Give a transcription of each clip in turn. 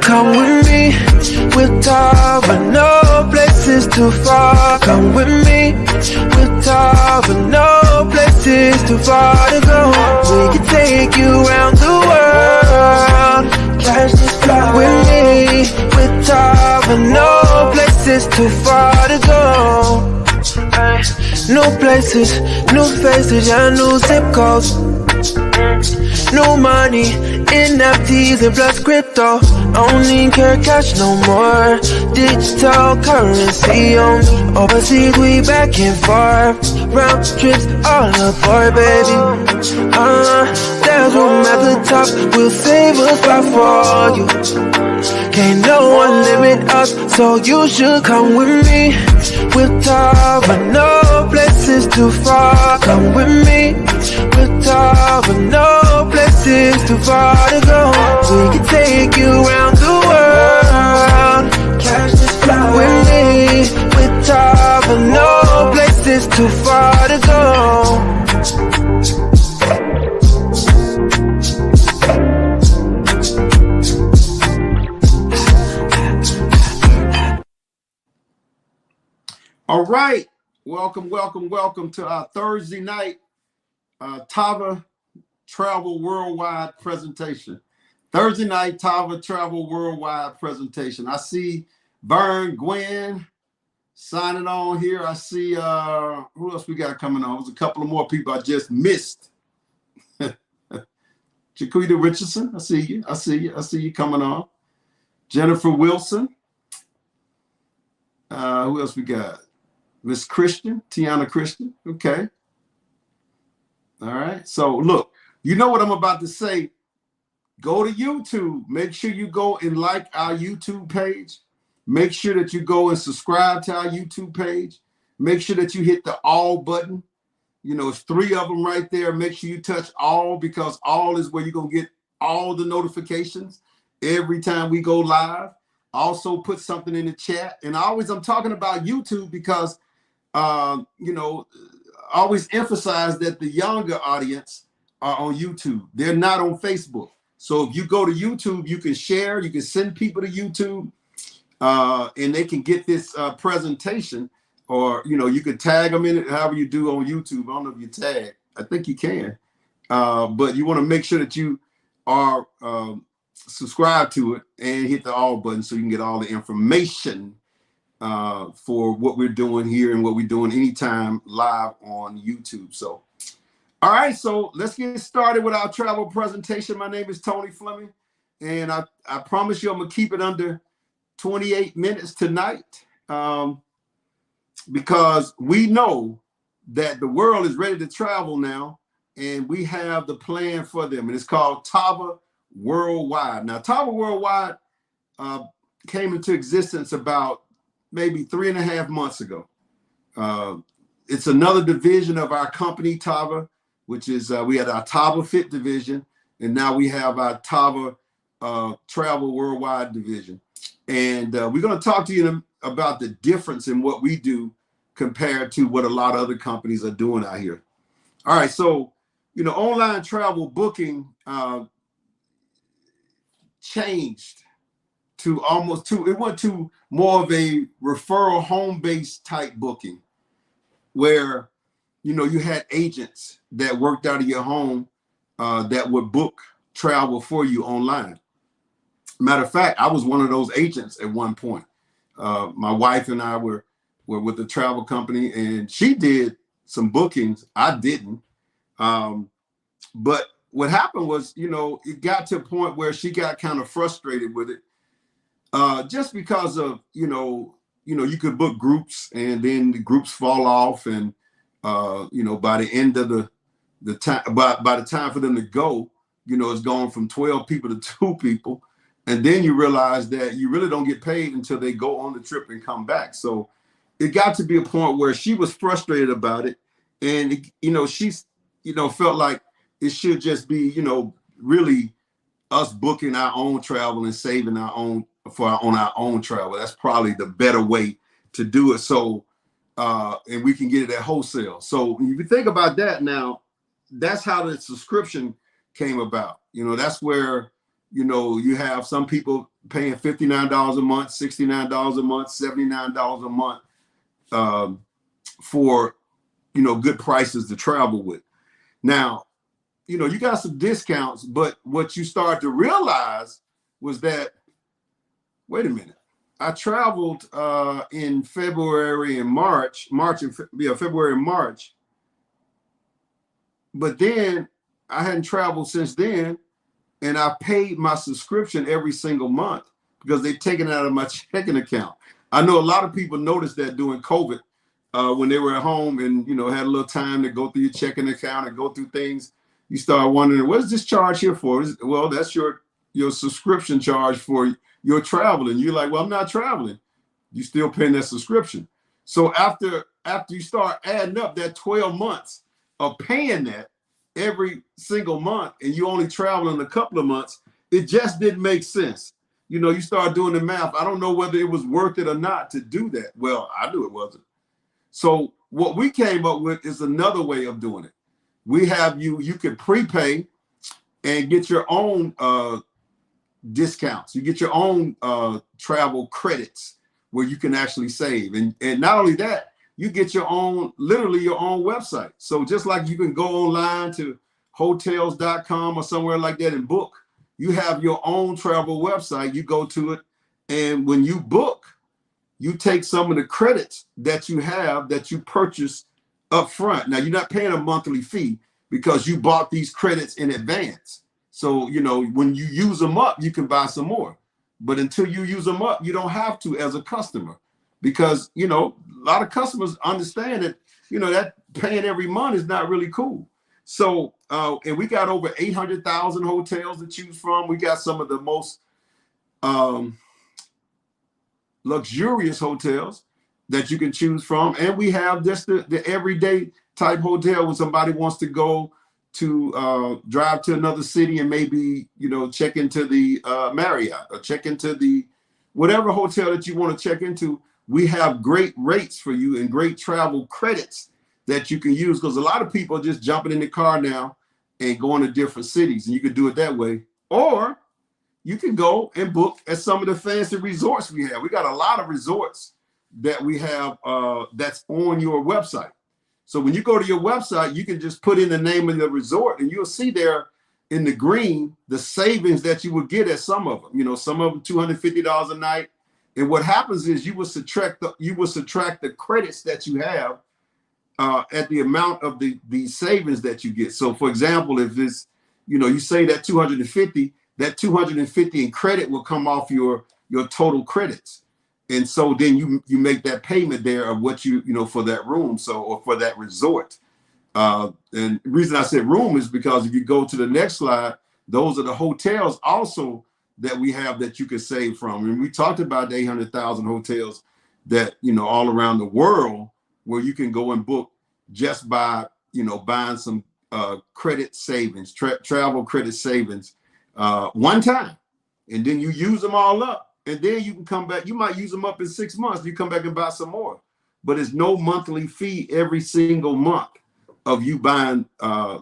come with me with Tava, no places too far. Come with me with Tava, no places too far to go. We can take you around the world. Catch this flight with me with Tava, no places too far to go. New places, new faces, yeah, new zip codes. New money, NFTs and plus crypto. Don't need care cash no more. Digital currency on me. Overseas we back and forth. Round trips all aboard, baby. There's room at the top. We'll save a spot for you. Can't no one limit us, so you should come with me with Tava, no places too far. Come with me with Tava, no places too far to go. We can take you around the world. Catch this flight with me with Tava, no places too far to go. All right, welcome to our Thursday night Tava Travel Worldwide presentation. Thursday night Tava Travel Worldwide presentation. I see Vern, Gwen signing on here. I see who else we got coming on? There's a couple of more people I just missed. Jaquita Richardson, I see you coming on. Jennifer Wilson. Who else we got? Miss Christian, Tiana Christian. Okay. All right. So look, you know what I'm about to say. Go to YouTube. Make sure you go and like our YouTube page. Make sure that you go and subscribe to our YouTube page. Make sure that you hit the all button. You know, it's 3 of them right there. Make sure you touch all, because all is where you're going to get all the notifications every time we go live. Also put something in the chat. And I'm talking about YouTube because you know, always emphasize that the younger audience are on YouTube. They're not on Facebook. So if you go to YouTube, you can share, you can send people to YouTube, and they can get this presentation, or, you know, you could tag them in it, however you do on YouTube. I don't know if you tag. I think you can. But you want to make sure that you are subscribed to it and hit the all button so you can get all the information for what we're doing here and what we're doing anytime live on YouTube. So, all right, so let's get started with our travel presentation. My name is Tony Fleming, and I promise you I'm gonna keep it under 28 minutes tonight, because we know that the world is ready to travel now, and we have the plan for them, and it's called Tava Worldwide. Now, Tava Worldwide came into existence about maybe 3.5 months ago. It's another division of our company, Tava, which is we had our Tava Fit division, and now we have our Tava Travel Worldwide division. And we're going to talk to you about the difference in what we do compared to what a lot of other companies are doing out here. All right, so, you know, online travel booking changed to it went to more of a referral home-based type booking, where, you know, you had agents that worked out of your home that would book travel for you online. Matter of fact, I was one of those agents at one point. My wife and I were with a travel company, and she did some bookings. I didn't. But what happened was, you know, it got to a point where she got kind of frustrated with it. Just because of, you know, you could book groups and then the groups fall off, and you know, by the end of the time, by the time for them to go, you know, it's gone from 12 people to 2 people, and then you realize that you really don't get paid until they go on the trip and come back. So it got to be a point where she was frustrated about it, and you know, she's, you know, felt like it should just be, you know, really us booking our own travel and saving our own on our own travel. That's probably the better way to do it. So, and we can get it at wholesale. So if you think about that now, that's how the subscription came about. You know, that's where, You know, you have some people paying $59 a month, $69 a month, $79 a month for, you know, good prices to travel with. Now, you know, you got some discounts, but what you start to realize was that, wait a minute, I traveled in February and February and March, but then I hadn't traveled since then, and I paid my subscription every single month because they've taken it out of my checking account. I know a lot of people noticed that during COVID, when they were at home and, you know, had a little time to go through your checking account and go through things. You start wondering, what is this charge here for? Well, that's your subscription charge for your traveling. You're like, well, I'm not traveling. You still paying that subscription. So after you start adding up that 12 months of paying that every single month, and you only traveling a couple of months, it just didn't make sense. You know, you start doing the math. I don't know whether it was worth it or not to do that. Well, I knew it wasn't. So what we came up with is another way of doing it. We have you can prepay and get your own discounts. You get your own travel credits where you can actually save. And not only that, you get your own, literally your own website. So just like you can go online to hotels.com or somewhere like that and book, you have your own travel website. You go to it, and when you book, you take some of the credits that you have that you purchase up front. Now, you're not paying a monthly fee because you bought these credits in advance. So, you know, when you use them up, you can buy some more. But until you use them up, you don't have to as a customer, because, you know, a lot of customers understand that, you know, that paying every month is not really cool. So, and we got over 800,000 hotels to choose from. We got some of the most luxurious hotels that you can choose from. And we have just the everyday type hotel when somebody wants to go to drive to another city and maybe, you know, check into the Marriott or check into the whatever hotel that you want to check into. We have great rates for you and great travel credits that you can use, because a lot of people are just jumping in the car now and going to different cities, and you can do it that way. Or you can go and book at some of the fancy resorts we have. We got a lot of resorts that we have that's on your website. So when you go to your website, you can just put in the name of the resort, and you'll see there in the green the savings that you would get at some of them. You know, some of them $250 a night. And what happens is you will subtract the credits that you have at the amount of the savings that you get. So, for example, if this, you know, you say that 250, that 250 in credit will come off your total credits. And so then you make that payment there of what you know, for that room, so, or for that resort. And the reason I said room is because if you go to the next slide, those are the hotels also that we have that you could save from. And we talked about the 800,000 hotels that, you know, all around the world where you can go and book just by, you know, buying some credit savings, travel credit savings one time. And then you use them all up. And then you can come back. You might use them up in 6 months. You come back and buy some more. But it's no monthly fee every single month of you buying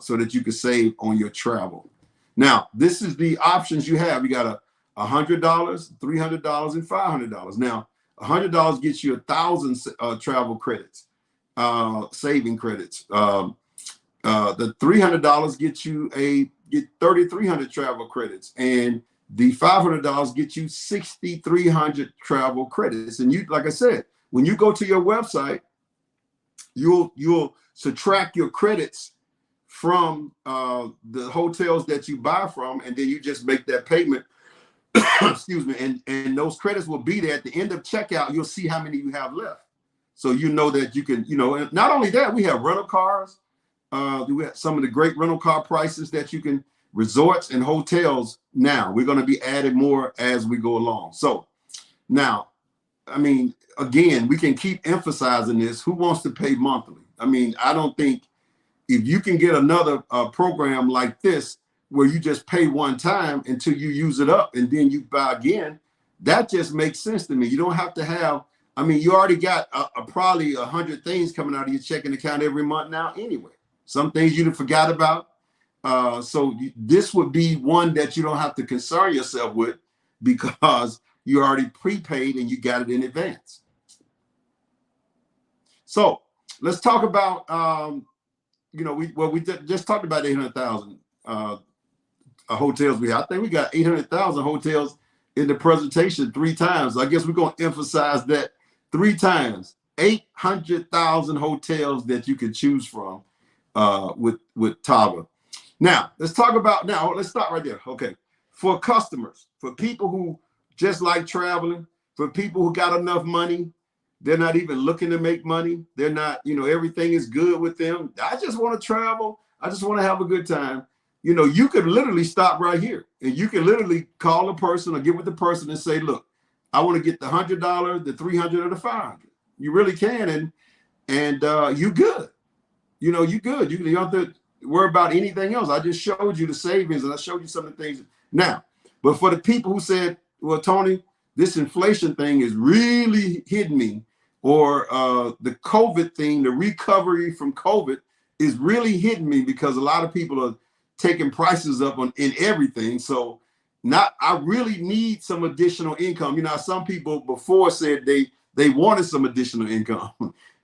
so that you can save on your travel. Now, this is the options you have. You got $100, $300, and $500. Now, $100 gets you 1,000 travel credits, saving credits. The $300 gets you 3,300 travel credits, and the $500 gets you 6,300 travel credits. And you, like I said, when you go to your website, you'll subtract your credits from the hotels that you buy from, and then you just make that payment. Excuse me, and those credits will be there at the end of checkout. You'll see how many you have left, so you know that you can, you know. And not only that, we have rental cars. We have some of the great rental car prices that you can, resorts and hotels. Now we're going to be adding more as we go along. So now, I mean, again, we can keep emphasizing this. Who wants to pay monthly? I mean, I don't think, if you can get another program like this where you just pay one time until you use it up and then you buy again, that just makes sense to me. You don't have to have, I mean, you already got probably 100 things coming out of your checking account every month now anyway. Some things you forgot about. This would be one that you don't have to concern yourself with because you already prepaid and you got it in advance. So let's talk about, we just talked about 800,000 hotels. I think we got 800,000 hotels in the presentation 3 times. I guess we're going to emphasize that 3 times. 800,000 hotels that you can choose from with Tava. Now, let's start right there. Okay. For customers, for people who just like traveling, for people who got enough money, they're not even looking to make money. They're not, everything is good with them. I just want to travel. I just want to have a good time. You could literally stop right here and you can literally call a person or get with the person and say, look, I want to get the $100, the $300, or the $500. You really can. And you good. You good. You don't have to worry about anything else. I just showed you the savings and I showed you some of the things. Now, but for the people who said, well, Tony, this inflation thing is really hitting me, or the COVID thing, the recovery from COVID is really hitting me because a lot of people are taking prices up in everything. So I really need some additional income. Some people before said they wanted some additional income.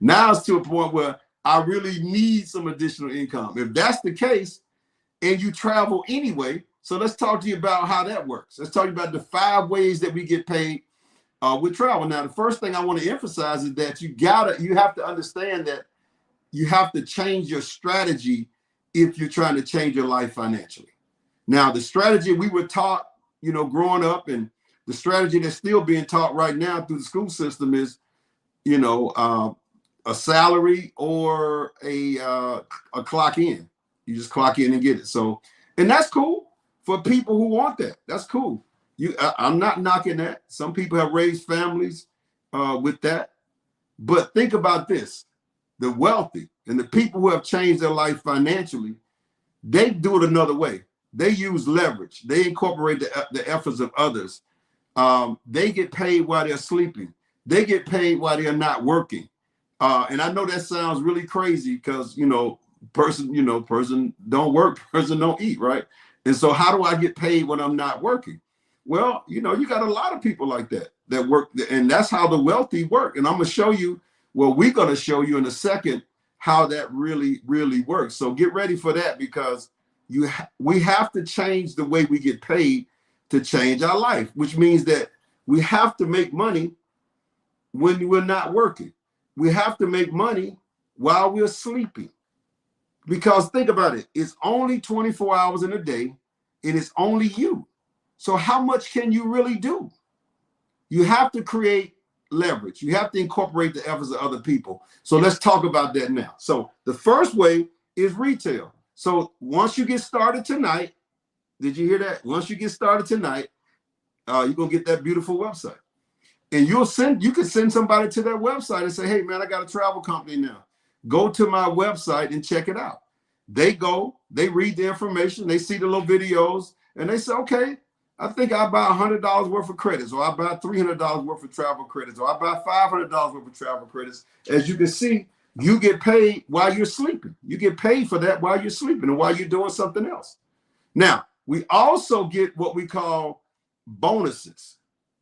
Now it's to a point where I really need some additional income. If that's the case, and you travel anyway, so let's talk to you about how that works. Let's talk about the 5 ways that we get paid with travel. Now, the first thing I want to emphasize is that you have to understand that you have to change your strategy if you're trying to change your life financially. Now, the strategy we were taught, growing up, and the strategy that's still being taught right now through the school system is, a salary or a clock in. You just clock in and get it. So, and that's cool for people who want that. That's cool. I'm not knocking that. Some people have raised families with that. But think about this. The wealthy and the people who have changed their life financially, they do it another way. They use leverage. They incorporate the efforts of others. They get paid while they're sleeping. They get paid while they're not working. And I know that sounds really crazy because, person don't work, person don't eat, right? And so how do I get paid when I'm not working? Well, you got a lot of people like that work, and that's how the wealthy work. And I'm going to show you, we're going to show you in a second how that really, really works. So get ready for that because we have to change the way we get paid to change our life, which means that we have to make money when we're not working. We have to make money while we're sleeping. Because think about it, it's only 24 hours in a day and it's only you. So how much can you really do? You have to create leverage. You have to incorporate the efforts of other people. So let's talk about that now. So the first way is retail. So once you get started tonight, did you hear that? Once you get started tonight, you're going to get that beautiful website. And you can send somebody to that website and say, hey, man, I got a travel company now. Go to my website and check it out. They go, they read the information, they see the little videos, and they say, okay, I think I buy $100 worth of credits, or I buy $300 worth of travel credits, or I buy $500 worth of travel credits. As you can see, you get paid while you're sleeping. You get paid for that while you're sleeping and while you're doing something else. Now, we also get what we call bonuses.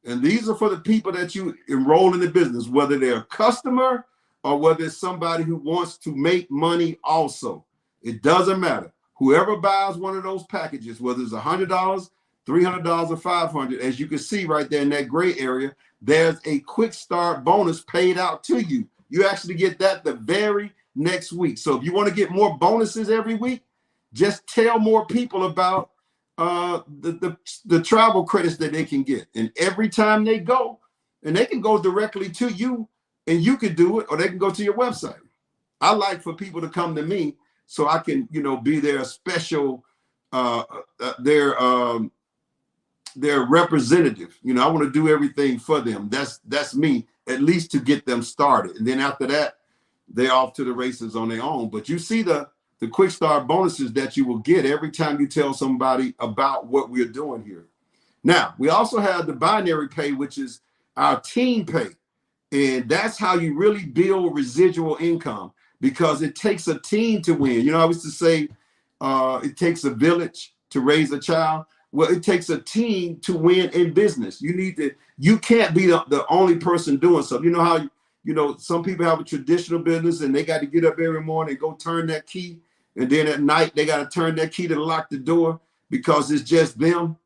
And these are for the people that you enroll in the business, whether they're a customer or whether it's somebody who wants to make money also. It doesn't matter. Whoever buys one of those packages, whether it's $100, $300, or $500, as you can see right there in that gray area, there's a quick start bonus paid out to you. You actually get that the very next week. So if you want to get more bonuses every week, just tell more people about the travel credits that they can get. And every time they go, and they can go directly to you and you can do it, or they can go to your website. I like for people to come to me so I can, be their special, their representative. I want to do everything for them. That's me, at least to get them started. And then after that, they're off to the races on their own. But you see the quick start bonuses that you will get every time you tell somebody about what we're doing here. Now, we also have the binary pay, which is our team pay. And that's how you really build residual income, because it takes a team to win. I used to say, It takes a village to raise a child. Well, it takes a team to win in business. You can't be the only person doing something. You know how, some people have a traditional business and they got to get up every morning and go turn that key. And then at night, they got to turn that key to lock the door because it's just them.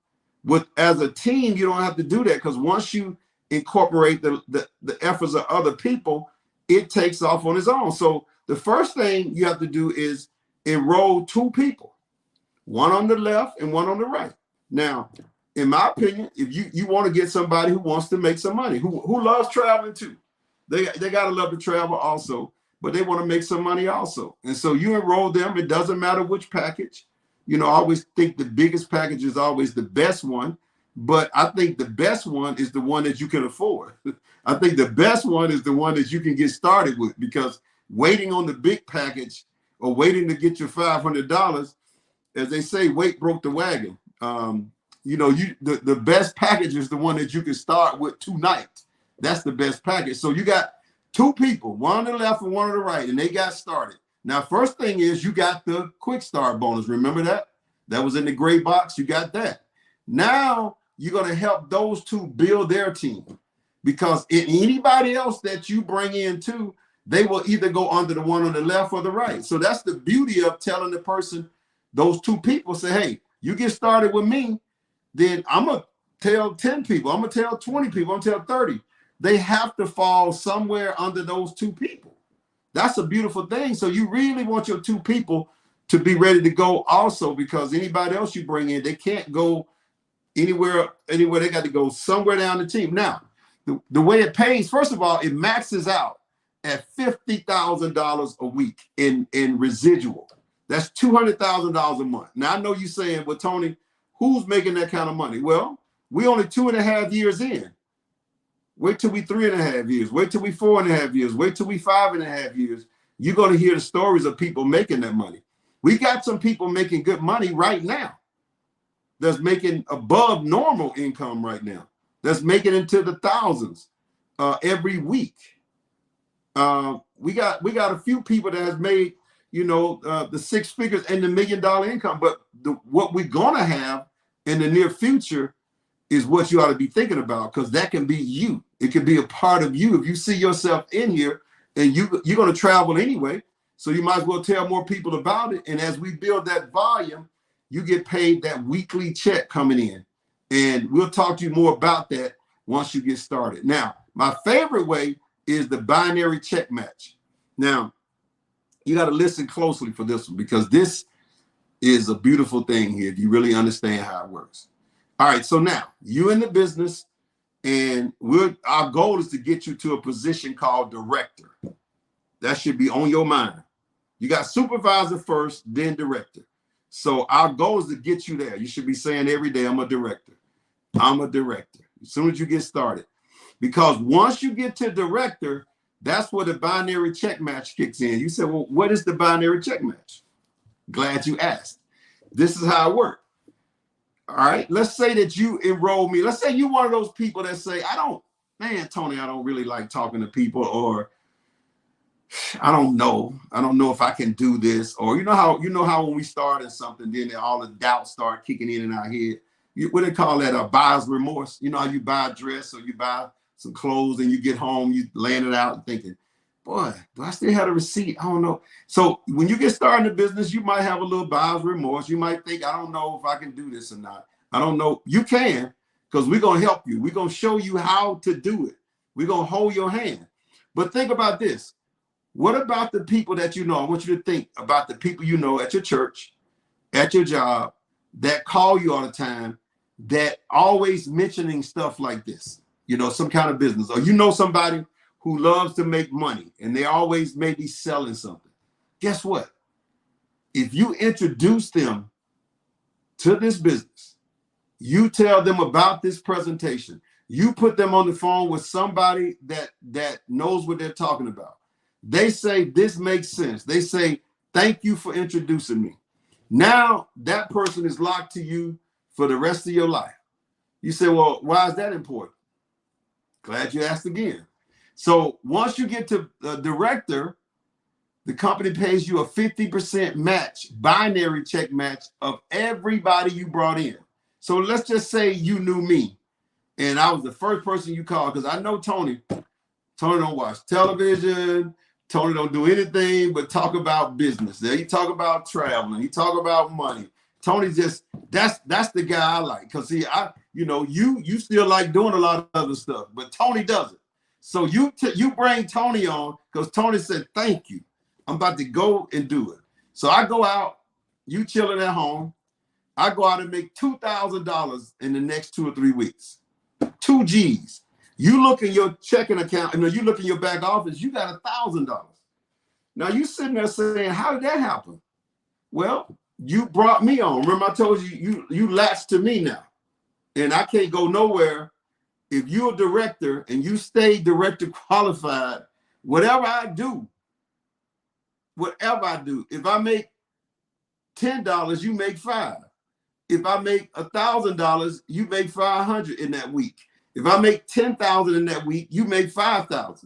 As a team, you don't have to do that, because once you incorporate the efforts of other people, it takes off on its own. So the first thing you have to do is enroll 2 people, one on the left and one on the right. Now, in my opinion, if you want to get somebody who wants to make some money, who loves traveling too, they got to love to travel also, but they want to make some money also. And so you enroll them. It doesn't matter which package. I always think the biggest package is always the best one, but I think the best one is the one that you can afford. I think the best one is the one that you can get started with, because waiting on the big package or waiting to get your $500, as they say, weight broke the wagon. The best package is the one that you can start with tonight. That's the best package. So you got 2 people, one on the left and one on the right, and they got started. Now, first thing is you got the quick start bonus. Remember that? That was in the gray box. You got that. Now you're going to help those 2 build their team, because anybody else that you bring in too, they will either go under the one on the left or the right. So that's the beauty of telling the person, those 2 people, say, hey, you get started with me, then I'm going to tell 10 people. I'm going to tell 20 people. I'm going to tell 30. They have to fall somewhere under those 2 people. That's a beautiful thing. So you really want your 2 people to be ready to go also, because anybody else you bring in, they can't go anywhere. They got to go somewhere down the team. Now, the way it pays, first of all, it maxes out at $50,000 a week in residual. That's $200,000 a month. Now, I know you're saying, well, Tony, who's making that kind of money? Well, we only 2.5 years in. Wait till we 3.5 years. Wait till we 4.5 years. Wait till we 5.5 years. You're going to hear the stories of people making that money. We got some people making good money right now. That's making above normal income right now. That's making into the thousands every week. We got a few people that has made, the 6 figures and the $1 million income. But what we're going to have in the near future is what you ought to be thinking about, because that can be you. It can be a part of you. If you see yourself in here, and you're going to travel anyway, so you might as well tell more people about it. And as we build that volume, you get paid that weekly check coming in. And we'll talk to you more about that once you get started. Now, my favorite way is the binary check match. Now, you got to listen closely for this one, because this is a beautiful thing here if you really understand how it works. All right, so now you in the business, and our goal is to get you to a position called director. That should be on your mind. You got supervisor first, then director. So our goal is to get you there. You should be saying every day, I'm a director. I'm a director. As soon as you get started. Because once you get to director, that's where the binary check match kicks in. You said, well, what is the binary check match? Glad you asked. This is how it works. All right, let's say that you enroll me. Let's say you're one of those people that say, Tony, I don't really like talking to people, or I don't know if I can do this. Or you know how when we started something, then all the doubts start kicking in our head. What they call that, buyer's remorse. You know how you buy a dress or you buy some clothes and you get home, you laying it out and thinking, boy, do I still have a receipt? I don't know. So when you get started in the business, you might have a little buyer's remorse. You might think, I don't know if I can do this or not. I don't know. You can, because we're going to help you. We're going to show you how to do it. We're going to hold your hand. But think about this. What about the people that you know? I want you to think about the people you know at your church, at your job, that call you all the time, that always mentioning stuff like this, some kind of business. Or somebody who loves to make money, and they always may be selling something. Guess what? If you introduce them to this business, you tell them about this presentation, you put them on the phone with somebody that knows what they're talking about. They say, this makes sense. They say, thank you for introducing me. Now that person is locked to you for the rest of your life. You say, well, why is that important? Glad you asked again. So once you get to director, The company pays you a 50% match, binary check match of everybody you brought in. So let's just say you knew me and I was the first person you called, because I know Tony. Tony don't watch television. Tony don't do anything but talk about business. He talk about traveling. He talk about money. Tony just, that's the guy I like. Cause see, you still like doing a lot of other stuff, but Tony doesn't. So you bring Tony on because Tony said, thank you. I'm about to go and do it. So I go out, you chilling at home. I go out and make $2,000 in the next 2 or 3 weeks. 2 G's. You look in your checking account, and you look in your back office, you got $1,000. Now you sitting there saying, how did that happen? Well, you brought me on. Remember I told you latched to me now. And I can't go nowhere. If you're a director and you stay director qualified, whatever I do, if I make $10, you make $5. If I make $1,000, you make $500 in that week. If I make $10,000 in that week, you make $5,000.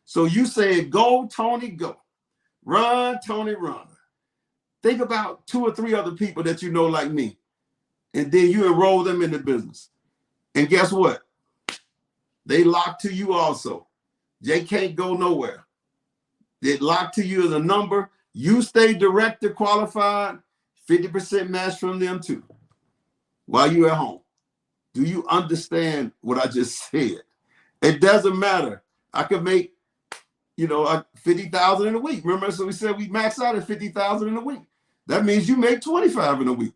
So you said, go, Tony, go. Run, Tony, run. Think about 2 or 3 other people that you know like me. And then you enroll them in the business. And guess what? They lock to you also. They can't go nowhere. They lock to you as a number. You stay director qualified, 50% match from them too, while you're at home. Do you understand what I just said? It doesn't matter. I could make, 50,000 in a week. Remember, so we said we max out at 50,000 in a week. That means you make 25 in a week.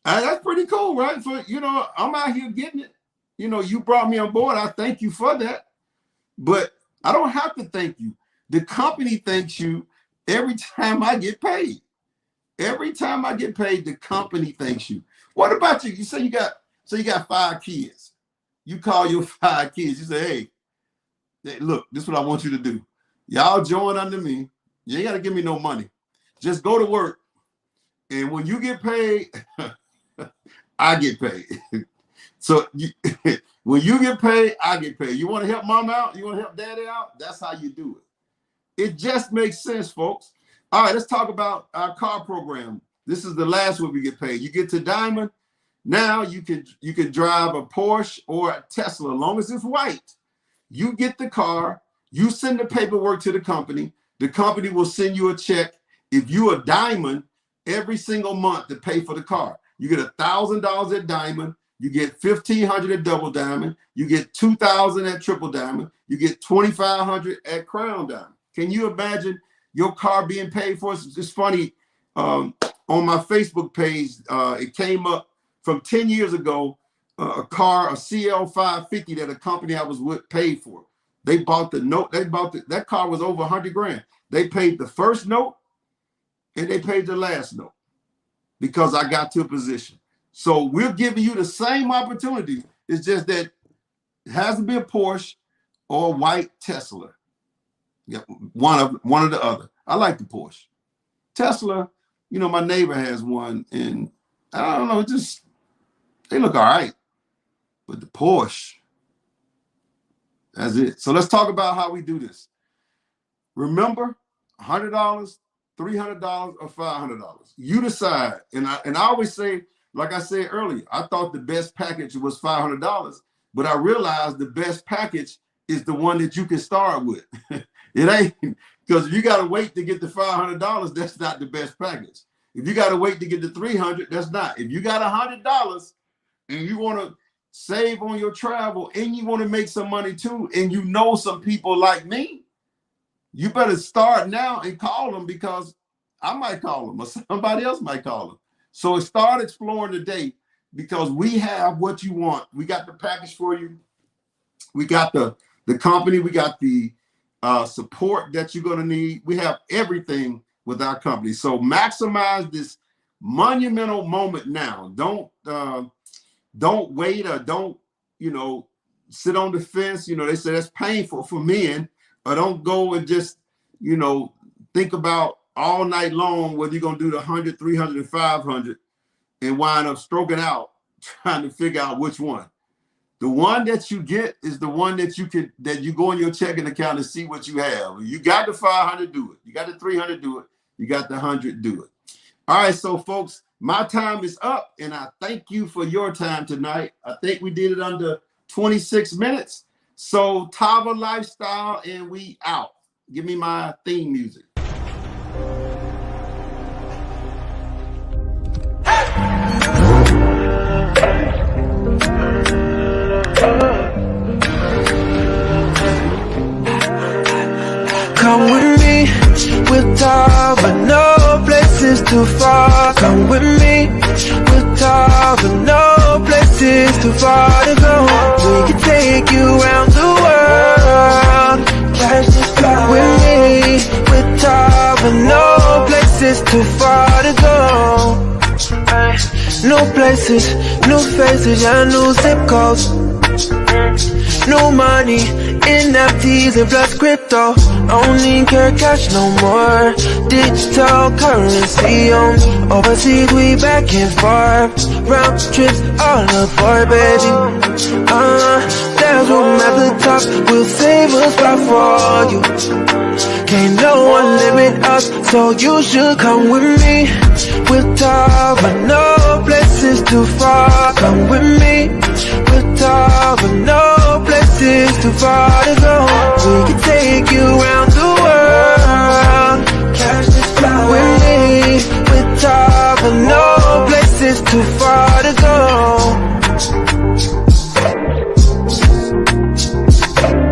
And that's pretty cool, right? So, I'm out here getting it. You brought me on board. I thank you for that. But I don't have to thank you. The company thanks you every time I get paid. Every time I get paid, the company thanks you. What about you? You say you got 5 kids. You call your 5 kids. You say, hey, look, this is what I want you to do. Y'all join under me. You ain't got to give me no money. Just go to work. And when you get paid, I get paid. So when you get paid, I get paid. You want to help mom out? You want to help daddy out? That's how you do it. It just makes sense, folks. All right, let's talk about our car program. This is the last one we get paid. You get to Diamond. Now you can drive a Porsche or a Tesla, as long as it's white. You get the car. You send the paperwork to the company. The company will send you a check. If you're a Diamond, every single month to pay for the car. You get $1,000 at Diamond. You get $1,500 at Double Diamond. You get $2,000 at Triple Diamond. You get $2,500 at Crown Diamond. Can you imagine your car being paid for? It's funny. On my Facebook page, it came up from 10 years ago. A CL 550 that a company I was with paid for. They bought the note. That car was over $100,000. They paid the first note and they paid the last note because I got to a position. So we're giving you the same opportunity. It's just that it has to be a Porsche or a white Tesla. Yeah, one of the other. I like the Porsche. Tesla, my neighbor has one, and I don't know, they look all right. But the Porsche, that's it. So let's talk about how we do this. Remember, $100, $300, or $500. You decide. And I always say, like I said earlier, I thought the best package was $500, but I realized the best package is the one that you can start with. It ain't, because if you got to wait to get the $500, that's not the best package. If you got to wait to get the $300, that's not. If you got $100 and you want to save on your travel and you want to make some money too, and you know some people like me, you better start now and call them, because I might call them or somebody else might call them. So start exploring today, because we have what you want. We got the package for you. We got the company. We got the support that you're going to need. We have everything with our company. So maximize this monumental moment now. Don't wait, or don't, sit on the fence. They say that's painful for men, or don't go and just, think about all night long whether you're going to do the 100, 300, and 500 and wind up stroking out trying to figure out which one. The one that you get is the one that you go in your checking account and see what you have. You got the 500, do it. You got the 300, do it. You got the 100, do it. All right, so folks, my time is up, and I thank you for your time tonight. I think we did it under 26 minutes. So Tava Lifestyle, and we out. Give me my theme music. Come with me, with Tava, no places too far. Come with me, with Tava, no places too far to go. We can take you around the world. Cash this fly with me, with Tava, no places too far to go. New places, new faces, yeah, new zip codes. New money, NFTs and plus crypto. Don't need cash no more. Digital currency on overseas, we back and forth. Round trips all aboard, baby. There's room at the top, we'll save a spot for you. Can't no one limit us, so you should come with me. With Tava, no places too far. Come with me. With Tava, no places too far to go. We can take you around the world. Cash this fly with me. With Tava, no places too far.